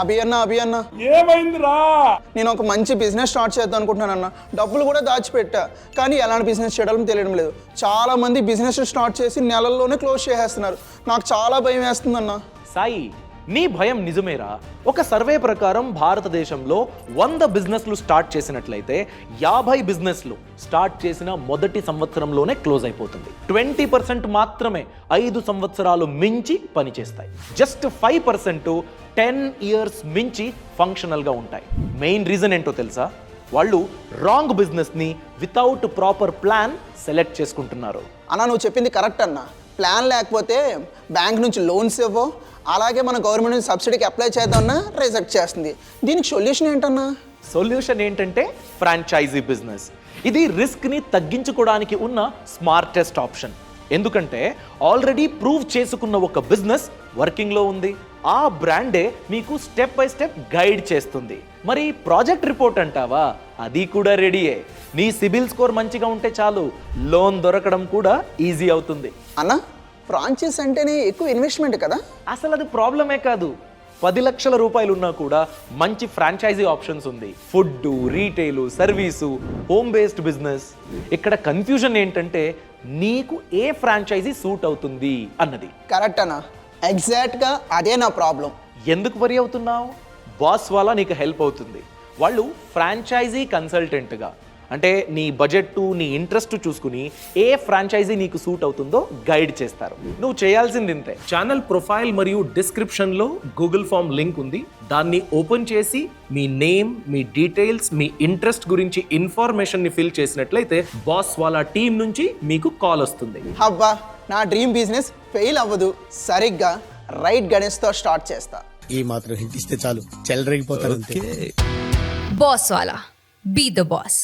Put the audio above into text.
అభి అన్న ఏమైందిరా? నేను ఒక మంచి బిజినెస్ స్టార్ట్ చేద్దాం అనుకుంటున్నానన్న. డబ్బులు కూడా దాచిపెట్టా, కానీ ఎలాంటి బిజినెస్ చేయడం తెలియడం లేదు. చాలా మంది బిజినెస్ స్టార్ట్ చేసి నెలల్లోనే క్లోజ్ చేసేస్తున్నారు. నాకు చాలా భయం వేస్తుందన్న. సాయి, నీ భయం నిజమేరా. ఒక సర్వే ప్రకారం భారతదేశంలో 100 బిజినెస్లు స్టార్ట్ చేసినట్లయితే 50 బిజినెస్లు స్టార్ట్ చేసిన మొదటి సంవత్సరంలోనే క్లోజ్ అయిపోతుంది. 20% మాత్రమే 5 సంవత్సరాలు మించి పనిచేస్తాయి. జస్ట్ 5% 10 ఇయర్స్ మించి ఫంక్షనల్గా ఉంటాయి. మెయిన్ రీజన్ ఏంటో తెలుసా? వాళ్ళు రాంగ్ బిజినెస్ని వితౌట్ ప్రాపర్ ప్లాన్ సెలెక్ట్ చేసుకుంటున్నారు. అన్న, నువ్వు చెప్పింది కరెక్ట్ అన్న. ప్లాన్ లేకపోతే బ్యాంక్ నుంచి లోన్స్ ఇవ్వో, అలాగే మన గవర్నమెంట్ నుంచి సబ్సిడీకి అప్లై చేద్దామన్నా రిజెక్ట్ చేస్తుంది. దీనికి సొల్యూషన్ ఏంటన్నా? సొల్యూషన్ ఏంటంటే ఫ్రాంచైజీ బిజినెస్. ఇది రిస్క్ని తగ్గించుకోవడానికి ఉన్న స్మార్టెస్ట్ ఆప్షన్. ఎందుకంటే ఆల్రెడీ ప్రూవ్ చేసుకున్న ఒక బిజినెస్ వర్కింగ్లో ఉంది. ఆ బ్రాండే మీకు స్టెప్ బై స్టెప్ గైడ్ చేస్తుంది. మరి ప్రాజెక్ట్ రిపోర్ట్ అంటావా, అది కూడా రెడీయే. నీ సిబిల్ స్కోర్ మంచిగా ఉంటే చాలు, లోన్ దొరకడం కూడా ఈజీ అవుతుంది. అన్న, ఫ్రాంచైజ్ అంటేనే ఎక్కువ ఇన్వెస్ట్మెంట్ కదా? అసలు అది ప్రాబ్లమే కాదు. 10 లక్షల రూపాయలు ఉన్నా కూడా మంచి ఫ్రాంచైజీ ఆప్షన్స్ ఉంది. Food, retail, service, home based business. ఇక్కడ కన్ఫ్యూజన్ ఏంటంటే నీకు ఏ ఫ్రాంచైజీ సూట్ అవుతుంది అన్నది. కరెక్ట్ అన్న, ఎగ్జాక్ట్గా అదే నా ప్రాబ్లం. ఎందుకు వరి అవుతున్నావు? బాస్ వాళ్ళ నీకు హెల్ప్ అవుతుంది. వాళ్ళు ఫ్రాంచైజీ కన్సల్టెంట్గా, అంటే నీ బడ్జెట్, నీ ఇంట్రెస్ట్ చూసుకుని ఏ ఫ్రాంచైజీ నీకు సూట్ అవుతుందో గైడ్ చేస్తారు. నువ్వు చేయాల్సింది ఇంతే. ఛానల్ ప్రొఫైల్ మరియు డిస్క్రిప్షన్లో గూగుల్ ఫామ్ లింక్ ఉంది. దాన్ని ఓపెన్ చేసి మీ నేమ్, మీ డీటెయిల్స్, మీ ఇంట్రెస్ట్ గురించి ఇన్ఫర్మేషన్ని ఫిల్ చేసినట్లయితే బాస్ వాళ్ళ టీం నుంచి మీకు కాల్ వస్తుంది. అబ్బా, నా డ్రీమ్ బిజినెస్ ఫెయిల్ అవ్వదు. సరిగ్గా రైట్ గణేష్తో స్టార్ట్ చేస్తా. ఈ మాత్రం హిట్ ఇస్తే చాలు, చెలరేగిపోతారు. బాస్ వాలా, బీ ద బాస్.